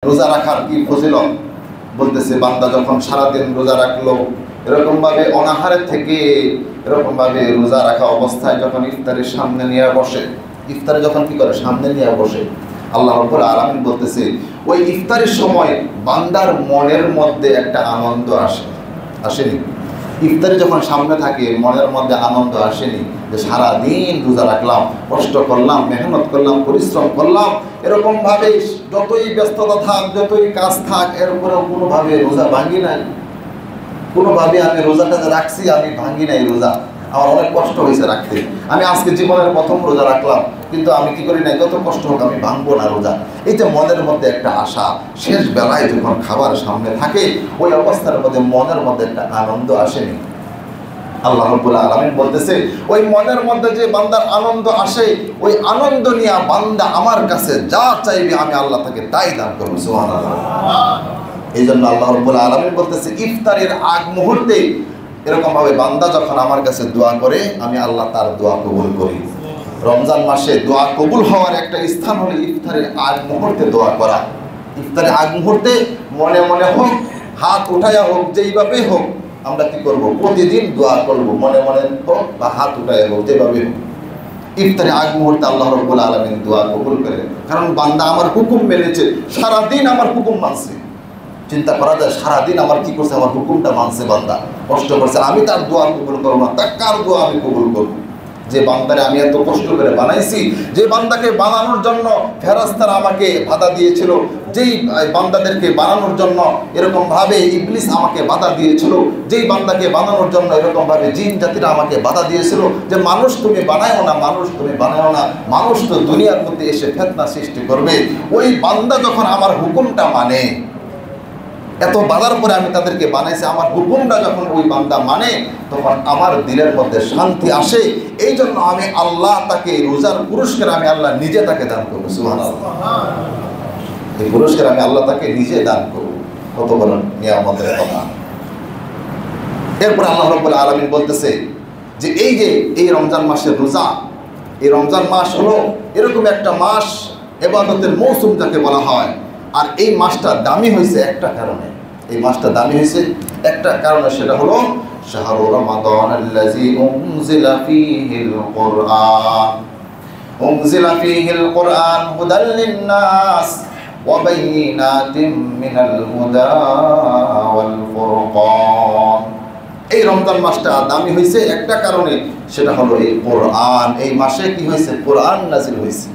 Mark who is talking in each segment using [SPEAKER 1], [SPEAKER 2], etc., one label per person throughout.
[SPEAKER 1] রোজা রাখার কি ফজিলত বলতেছে, বান্দা যখন সারাদিন রোজা রাখলো, এরকমভাবে অনাহারের থেকে এরকমভাবে রোজা রাখা অবস্থায় যখন ইফতারের সামনে নিয়ে বসে, ইফতারে যখন কি করে সামনে নিয়ে বসে, আল্লাহ রাব্বুল আলামিন বলতেছে ওই ইফতারের সময় বান্দার মনের মধ্যে একটা আনন্দ আসেনি? ইফতারি যখন সামনে থাকে মনের মধ্যে আনন্দ আসেনি যে সারাদিন রোজা রাখলাম, কষ্ট করলাম, মেহনত করলাম, পরিশ্রম করলাম, এরকমভাবে যতই ব্যস্ততা থাক, যতই কাজ থাক, এরপরেও কোনোভাবে রোজা ভাঙি নাই, কোনোভাবে আমি রোজাটা রাখছি, আমি ভাঙি নাই রোজা, আমার অনেক কষ্ট হয়েছে রাখতে, আমি আজকে জীবনের প্রথম রোজা রাখলাম, কিন্তু আমি কি করি নাই, যত কষ্ট হোক আমি ভাঙবো না রোজা। এই যে মনের মধ্যে একটা আশা, শেষ বেলায় যখন খাবার সামনে থাকে ওই অবস্থার মধ্যে মনের মধ্যে একটা আনন্দ আসেনি? আল্লাহ রাব্বুল আলামিন বলতেছে ওই মনের মধ্যে যে বান্দার আনন্দ আসে, ওই আনন্দ নিয়ে বান্দা আমার কাছে যা চাইবে আমি আল্লাহ তাকে তাই দান করব। সুবহানাল্লাহ। এই জন্য আল্লাহ রাব্বুল আলামিন বলতেছে ইফতারের আগ মুহূর্তে এরকমভাবে বান্দা যখন আমার কাছে দোয়া করে আমি আল্লাহ তার দোয়া কবুল করি। রমজান মাসে দোয়া কবুল হওয়ার একটা স্থান হলো ইফতারের আগ মুহূর্তে দোয়া করা। ইফতারের আগ মুহূর্তে মনে মনে হোক, হাত উঠাইয়া হোক, যেইভাবে হোক আমরা কি করব, প্রতিদিন দোয়া করব, মনে মনে হোক বা হাত উঠাইয়া হোক, যেভাবে হোক ইফতারের আগ মুহূর্তে আল্লাহ রাব্বুল আলামিন দোয়া কবুল করে। কারণ বান্দা আমার হুকুম মেনেছে, সারাদিন আমার হুকুম মানছে। চিন্তা করা যায়, সারাদিন আমার কি করছে, আমার হুকুমটা মানছে বান্দা, কষ্ট করছে, আমি তার দোয়া কবুল করবো না, তার কার দোয়া আমি কবুল করবো? যে বান্দারে আমি এত কষ্ট করে বানাইছি, যে বান্দাকে বানানোর জন্য ফেরেশতারা আমাকে বাধা দিয়েছিল, যেই বান্দাদেরকে বানানোর জন্য এরকমভাবে ইবলিস আমাকে বাধা দিয়েছিল, যেই বান্দাকে বানানোর জন্য এরকমভাবে জিন জাতিরা আমাকে বাধা দিয়েছিল যে মানুষ তুমি বানায়ও না, মানুষ তুমি বানায়ও না, মানুষ তো দুনিয়ার মধ্যে এসে ফিতনা সৃষ্টি করবে। ওই বান্দা যখন আমার হুকুমটা মানে, এত বাধার পরে আমি তাদেরকে বানাইছি, আমার হুকুমটা যখন ওই বান্দা মানে তখন আমার দিলের মধ্যে শান্তি আসে। এই জন্য আমি আল্লাহ তাকে রোজার পুরস্কার আমি আল্লাহ নিজে তাকে দান করবো। সুবহানাল্লাহ। এই পুরস্কার আমি আল্লাহ তাকে নিজে দান করবো। কত বড় নিয়ামতের কথা। এরপর আল্লাহ রাব্বুল আলামিন বলতেছে যে এই যে এই রমজান মাসের রোজা, এই রমজান মাস হলো এরকম একটা মাস, ইবাদতের মৌসুম যাকে বলা হয়। আর এই মাসটা দামি হয়েছে একটা কারণে, এই মাসটা দামি হয়েছে একটা কারণে, সেটা হলো শাহরু রমাদানাল্লাযী উনজিলা ফীহিল কুরআন, উনজিলা ফীহিল কুরআন হুদাল লিন-নাস ওয়া বাইয়িনাতিম মিনাল হুদা ওয়াল ফুরকান। এই রমজান মাসটা দামি হয়েছে একটা কারণে, সেটা হলো এই কোরআন। এই মাসে কি হয়েছে, কোরআন নাজিল হয়েছে।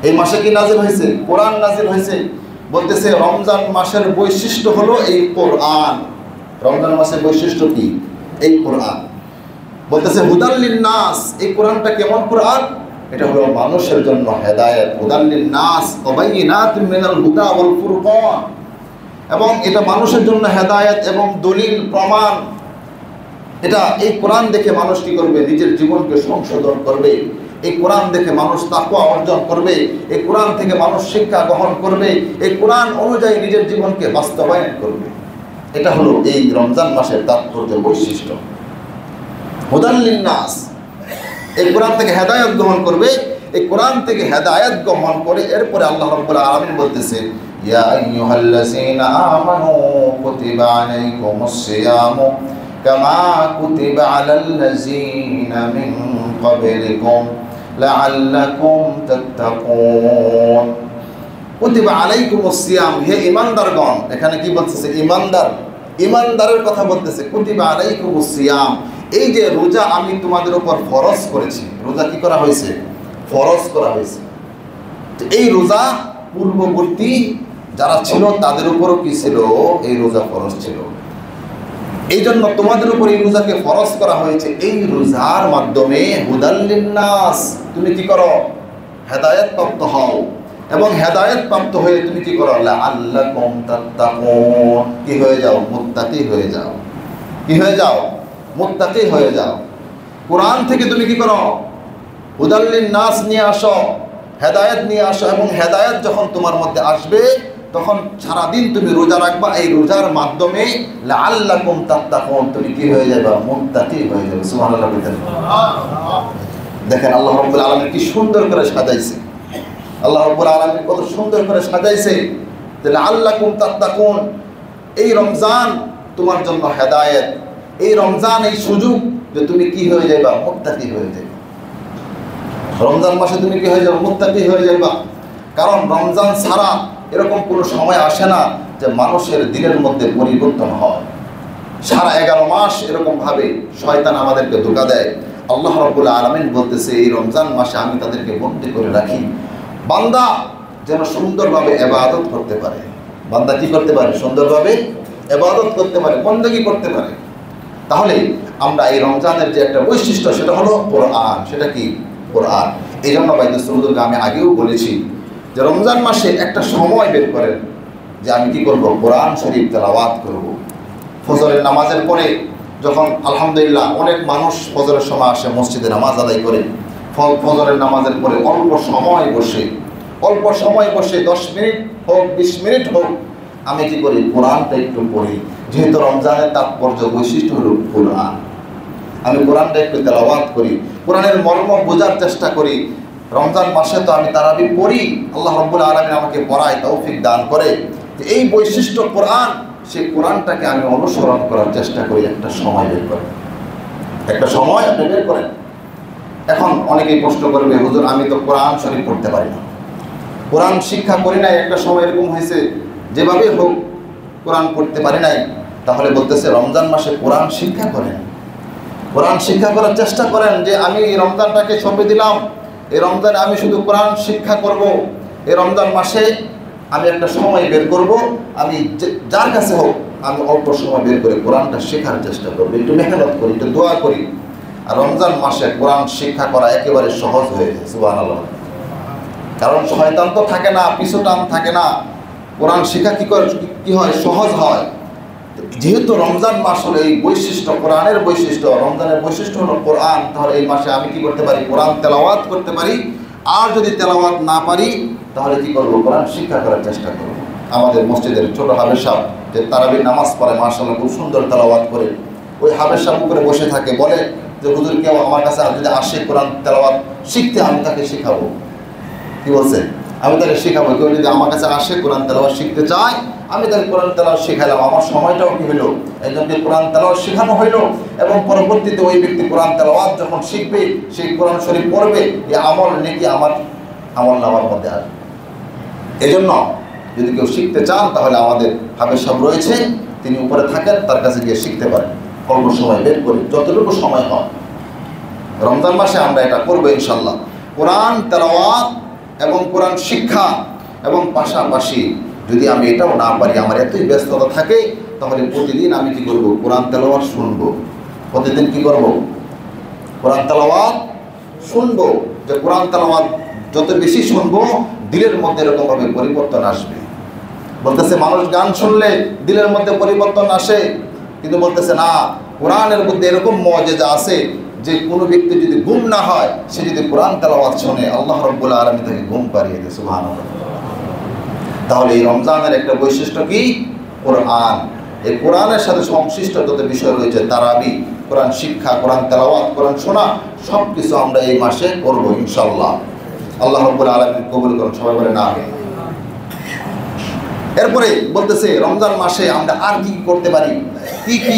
[SPEAKER 1] এই মাসে কি নাজিল হয়েছে, কোরআন নাজিল হয়েছে। বলতেছে রমজান মাসের বৈশিষ্ট্য হলো এই কোরআন। রমজান মাসের বৈশিষ্ট্য কি, এই কোরআন। বলতেছে হুদাল লিন-নাস, এই কোরআনটা কেমন কোরআন, এটা হলো মানুষের জন্য হেদায়েত। হুদাল লিন-নাস ওয়া বাইয়িনাতিম মিনাল হুদা ওয়াল ফুরকান, এবং এটা মানুষের জন্য হেদায়েত এবং দলিল প্রমাণ। এটা এই কোরআন দেখে মানুষ কি করবে, নিজের জীবনকে সংশোধন করবে। এই কোরআন দেখে মানুষ তাকওয়া অর্জন করবে, এই কোরআন থেকে মানুষ শিক্ষা গ্রহণ করবে, এই কোরআন অনুযায়ী নিজের জীবনকে বাস্তবায়ন করবে। এটা হলো এই রমজান মাসের তাৎপর্য, বৈশিষ্ট্য। হুদাল লিন-নাস, এই কোরআন থেকে হেদায়েত গ্রহণ করবে, এই কোরআন থেকে হেদায়েত গ্রহণ করে এরপরে আল্লাহ রাব্বুল আলামিন বলতেছে ইয়া আইয়ুহাল্লাযীনা আমানু কুতিবা আলাইকুমুস সিয়ামু কামা কুতিবা আলাল্লাযীনা মিন ক্বাবলিকুম লাআল্লাকুম তাত্তাকুন। কুতিবা আলাইকুমুস সিয়াম, হে ঈমানদারগণ। এখানে কি বলতেছে, ঈমানদার, ঈমানদারের কথা বলতেছে। কুতিবা আলাইকুমুস সিয়াম, এই যে রোজা আমি তোমাদের উপর ফরজ করেছি। রোজা কি করা হয়েছে, ফরজ করা হয়েছে। এই রোজা পূর্ববর্তী যারা ছিল তাদের উপরও কি ছিল, এই রোজা ফরজ ছিল। এই জন্য তোমাদের উপর এই রোজাকে ফরজ করা হয়েছে। এই রোজার মাধ্যমে হুদাল লিন-নাস, তুমি কি করো, হেদায়েত প্রাপ্ত হও, এবং হেদায়েত প্রাপ্ত হয়ে তুমি কি করো, লাআল্লাকুম তাত্তাকুন, কি হয়ে যাও, মুত্তাকি হয়ে যাও। কি হয়ে যাও, মুত্তাকি হয়ে যাও। কোরআন থেকে তুমি কি করো, হুদাল লিন-নাস নিয়ে আসো, হেদায়েত নিয়ে আসো, এবং হেদায়েত যখন তোমার মধ্যে আসবে তখন সারাদিন তুমি রোজা রাখবা। এই রোজার মাধ্যমে লাআল্লাকুম তাত্তাকুন, তুমি কি হয়ে যাবে, মুত্তাকি হয়ে যাবে। সুবহানাল্লাহ। দেখেন আল্লাহ রাব্বুল আলামিন কি সুন্দর করে সাজাইছে, আল্লাহ রাব্বুল আলামিন কত সুন্দর করে সাজাইছে। তাহলে আল্লাকুম তাত্তাকুন, এই রমজান তোমার জন্য হেদায়েত, এই রমজান এই সুযোগ যে তুমি কি হয়ে যাইবা, মুত্তাকি হয়ে যাইবা। রমজান মাসে তুমি কি হয়ে যাবে, মুত্তাকি হয়ে যাইবা। কারণ রমজান ছাড়া এরকম কোনো সময় আসে না যে মানুষের দিনের মধ্যে পরিবর্তন হয়। সারা 11 মাস এরকমভাবে শয়তান আমাদেরকে ধোঁকা দেয়। আল্লাহ রাব্বুল আলামিন বলতেছে এই রমজান মাসে আমি তাদেরকে বন্দী করে রাখি, বান্দা যেন সুন্দরভাবে ইবাদত করতে পারে। বান্দা কি করতে পারে, সুন্দরভাবে ইবাদত করতে পারে, বন্দেগী করতে পারে। তাহলে আমরা এই রমজানের যে একটা বৈশিষ্ট্য সেটা হলো কোরআন। সেটা কি, কোরআন। এই জন্য বাইতুল সুরুদুলকে আমি আগেও বলেছি যে রমজান মাসে একটা সময় বের করেন যে আমি কি করব, কোরআন শরীফ তেলাওয়াত করব। ফজরের নামাজের পরে যখন আলহামদুলিল্লাহ অনেক মানুষ ফজরের সময় আসে মসজিদে নামাজ আদায় করে, ফজরের নামাজের পরে অল্প সময় বসে 10 মিনিট হোক 20 মিনিট হোক আমি কি করি, কোরআনটা একটু পড়ি। যেহেতু রমজানের তাৎপর্য বৈশিষ্ট্য হল কোরআন, আমি কোরআনটা একটু তেলাওয়াত করি, কোরআনের মর্ম বোঝার চেষ্টা করি। রমজান মাসে তো আমি তারাবি পড়ি, আল্লাহ রাব্বুল আলামিন আমাকে পড়ায়, তৌফিক দান করে। এই বৈশিষ্ট্য কোরআন, সেই কোরআনটাকে আমি অনুসরণ করার চেষ্টা করি। একটা সময় বের করেন, একটা সময় আপনি বের করেন। এখন অনেকেই প্রশ্ন করবে, হুজুর আমি তো কোরআন শরীফ পড়তে পারি না, কোরআন শিক্ষা করি নাই, একটা সময় এরকম হয়েছে যেভাবে হোক কোরআন পড়তে পারি নাই। তাহলে বলতেছে রমজান মাসে কোরআন শিক্ষা করেন, কোরআন শিক্ষা করার চেষ্টা করেন যে আমি এই রমজানটাকে সঁপে দিলাম, এই রমজানে আমি শুধু কোরআন শিক্ষা করব। এই রমজান মাসে আমি একটা সময় বের করব, আমি যার কাছে হোক আমি অল্প সময় বের করে কোরআনটা শেখার চেষ্টা করবো, একটু মেহনত করি, একটু দোয়া করি। আর রমজান মাসে কোরআন শিক্ষা করা একেবারে সহজ হয়ে যায়, সুবহানাল্লাহ। কারণ শয়তান তো থাকে না, পিছু টান থাকে না, কোরআন শিক্ষা কি হয়, সহজ হয়। যেহেতু রমজান মাস হলো এই বৈশিষ্ট্য, কোরআনের বৈশিষ্ট্য, রমজানের বৈশিষ্ট্য হলো কোরআন, তাহলে এই মাসে আমি কি করতে পারি, কোরআন তেলাওয়াত করতে পারি। আর যদি তেলাওয়াত না পারি তাহলে কি করব, কোরআন শিক্ষা করার চেষ্টা করব। আমাদের মসজিদের ছোট হাফেজ সাহেব যে তারাবির নামাজ পড়ে, মাশাআল্লাহ খুব সুন্দর তেলাওয়াত করে, ওই হাফেজ সাহেব উপরে বসে থাকে, বলে যে হুজুর কেউ আমার কাছে যদি আসে কোরআন তেলাওয়াত শিখতে, আমি তাকে শেখাবো। কি বলছে, আমি তাকে শেখাবো। কেউ যদি আমার কাছে আসে কোরআন তেলাওয়াত শিখতে চায়, আমি তাকে কোরআন তেলাওয়াত শেখালাম, আমার সময়টাও কি হলো, একজনকে কোরআন তেলাওয়াত শেখানো হইলো। এবং পরবর্তীতে ওই ব্যক্তি কোরআন তেলাওয়াত যখন শিখবে, সেই কোরআন শরীফ পড়বে, এই আমল নাকি আমার আমল নামার মধ্যে আসবে। এই জন্য যদি কেউ শিখতে চান তাহলে আমাদের হাফেজ সাহেব রয়েছে, তিনি উপরে থাকেন, তার কাছে গিয়ে শিখতে পারেন। অল্প সময় বের করি, যতটুকু সময় হয়। রমজান মাসে আমরা এটা করবো ইনশাল্লাহ, কোরআন তেলাওয়াত এবং কোরআন শিক্ষা। এবং পাশাপাশি যদি আমি এটাও না পারি, আমার এতই ব্যস্ততা থাকে, তাহলে প্রতিদিন আমি কি করব, কোরআন তেলাওয়াত শুনবো। প্রতিদিন কি করব, কোরআন তেলাওয়াত শুনবো। যে কোরআন তেলাওয়াত যত বেশি শুনবো, দিলের মধ্যে এরকমভাবে পরিবর্তন আসবে। বলতেছে মানুষ গান শুনলে দিলের মধ্যে পরিবর্তন আসে, কিন্তু বলতেছে না, কোরআনের মধ্যে এরকম মুআজিজা আছে যে কোনো ব্যক্তি যদি ঘুম না হয়, সে যদি কোরআন তেলাওয়াত শুনে, আল্লাহ রাব্বুল আলামিন তাকে ঘুম পাড়িয়ে দেয়, সুবহানাল্লাহ। তাহলে এই রমজানের একটা বৈশিষ্ট্য কি, কোরআন। এই কোরআনের সাথে সংশ্লিষ্ট যত বিষয় রয়েছে, তারাবি, কোরআন শিক্ষা, কোরআন তেলাওয়াত, কোরআন শোনা, সব কিছু আমরা এই মাসে করব ইনশাআল্লাহ। আল্লাহ রাব্বুল আলামিন কবুল করুন, সবাই বলেন আমিন। এরপরে বলতেছে রমজান মাসে আমরা আর কি করতে পারি, কি কি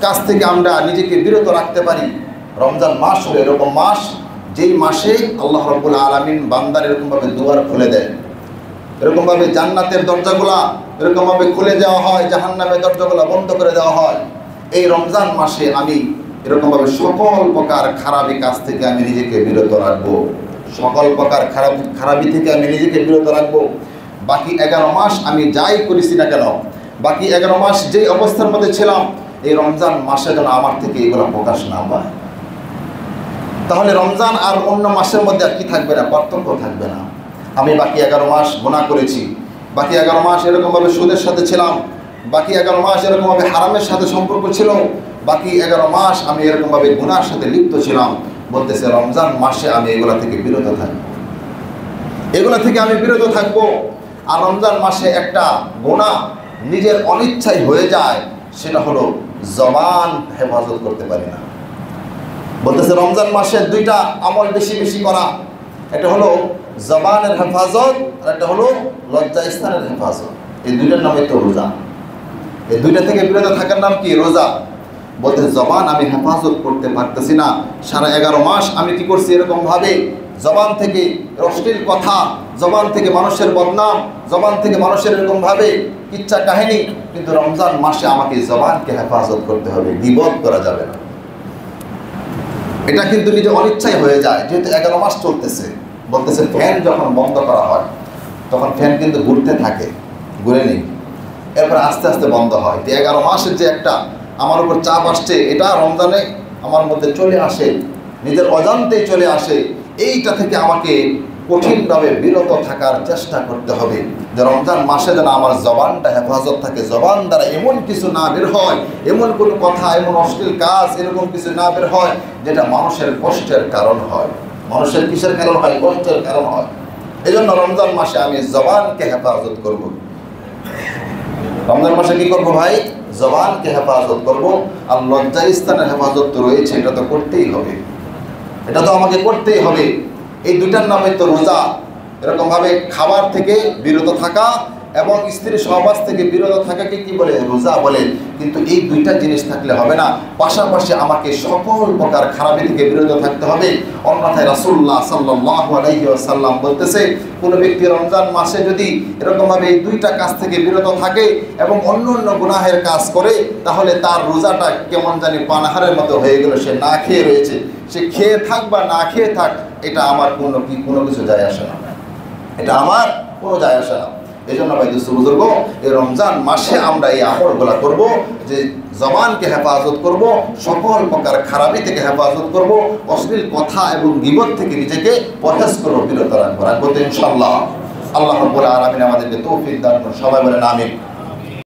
[SPEAKER 1] কাজ থেকে আমরা নিজেকে বিরত রাখতে পারি। রমজান মাস হলো এরকম মাস, যেই মাসে আল্লাহ রাব্বুল আলামিন বান্দার এরকমভাবে দুয়ার খুলে দেয়, এরকমভাবে জান্নাতের দরজাগুলা এরকমভাবে খুলে দেওয়া হয়, জাহান্নামের দরজাগুলা বন্ধ করে দেওয়া হয়। এই রমজান মাসে আমি এরকমভাবে সকল প্রকার খারাপি কাজ থেকে আমি নিজেকে বিরত রাখবো, সকল প্রকার খারাপি থেকে আমি নিজেকে বিরত রাখবো। বাকি 11 মাস আমি যাই করেছি না কেন, বাকি 11 মাস যেই অবস্থার মধ্যে ছিলাম, এই রমজান মাসে যেন আমার থেকে এগুলো প্রকাশ না পায়। তাহলে রমজান আর অন্য মাসের মধ্যে আর কি থাকবে না, পার্থক্য থাকবে না। আমি বাকি 11 মাস গুনাহ করেছি, বাকি 11 মাস এরকমভাবে সুদের সাথে ছিলাম, বাকি 11 মাস এরকমভাবে হারামের সাথে সম্পর্ক ছিল, বাকি 11 মাস আমি এরকমভাবে গুনাহর সাথে লিপ্ত ছিলাম। বলতেছে রমজান মাসে আমি এগুলা থেকে বিরত থাকবো, এগুলা থেকে আমি বিরত থাকবো। আর রমজান মাসে একটা গুনাহ নিজের অনিচ্ছায় হয়ে যায়, সেটা হলো জবান হেফাজত করতে পারি না। বলতেছে রমজান মাসে 2টা আমল বেশি বেশি করা, একটা হলো জবানের হেফাজত আর একটা হলো লজ্জা স্থানের হেফাজত। এই দুইটার নামই তো রোজা। এই দুইটা থেকে বিরত থাকার নাম কি? রোজা। বলতে জবান আমি হেফাজত করতে পারতেছি না, সারা 11 মাস আমি কি করছি এরকম ভাবে জবান থেকে অশ্লীল কথা, জবান থেকে মানুষের বদনাম, জবান থেকে মানুষের এরকম ভাবে কিচ্ছা কাহিনী। কিন্তু রমজান মাসে আমাকে জবানকে হেফাজত করতে হবে, গীবত করা যাবে না। এটা কিন্তু নিজে অনিচ্ছাই হয়ে যায়, যেহেতু 11 মাস চলতেছে। বলতেছে ফ্যান যখন বন্ধ করা হয় তখন ফ্যান কিন্তু ঘুরতে থাকে, ঘুরে নেই, এরপর আস্তে আস্তে বন্ধ হয়। 11 মাসের যে একটা আমার উপর চাপ আসছে, এটা রমজানে আমার মধ্যে চলে আসে, নিজের অজান্তেই চলে আসে। এইটা থেকে আমাকে কঠিনভাবে বিরত থাকার চেষ্টা করতে হবে, যে রমজান মাসে যেন আমার জবানটা হেফাজত থাকে, জবান দ্বারা এমন কিছু না বের হয়, এমন কোনো কথা, এমন অশ্লীল কাজ, এরকম কিছু না বের হয় যেটা মানুষের কষ্টের কারণ হয়। মানুষের কিসের কারণ হয়? কষ্টের কারণ হয়। এই জন্য রমজান মাসে আমি জবানকে হেফাজত করব। রমজান মাসে কি করবো ভাই? জবানকে হেফাজত করব। আর লজ্জা স্থানের হেফাজত তো রয়েছে, এটা তো করতেই হবে, এটা তো আমাকে করতেই হবে। এই দুইটার নামে তো রোজা। এরকমভাবে খাবার থেকে বিরত থাকা এবং স্ত্রী সহবাস থেকে বিরত থাকাকে কি বলে? রোজা বলে। কিন্তু এই দুইটা জিনিস থাকলে হবে না, পাশাপাশি আমাকে সকল প্রকার খারাপি থেকে বিরত থাকতে হবে। অন্যথায় রাসূলুল্লাহ সাল্লাল্লাহু আলাইহি ওয়াসাল্লাম বলতেছে, কোনো ব্যক্তি রমজান মাসে যদি এরকমভাবে এই দুইটা কাজ থেকে বিরত থাকে এবং অন্য অন্য গুনাহের কাজ করে, তাহলে তার রোজাটা কেমন জানি পানাহারের মতো হয়ে গেল। সে না খেয়ে রয়েছে, সে খেয়ে থাক বা না খেয়ে থাক, এটা আমার কোনো কিছু যায় আসে না, এটা আমার কোনো যায় আসে না। এই জন্য ভাই দোস্ত বুজুর্গ, এই রমজান মাসে আমরা এই আমলগুলা করব, যে জবানকে হেফাজত করব, সকল প্রকার খারাপি থেকে হেফাজত করব, অশ্লীল কথা এবং গীবত থেকে নিজেকে পরহেজ করব, বিরত রাখবো ইনশাআল্লাহ। আল্লাহ রাব্বুল আলামিন আমাদেরকে তৌফিক দান করুন। সবাই বলেন আমিন।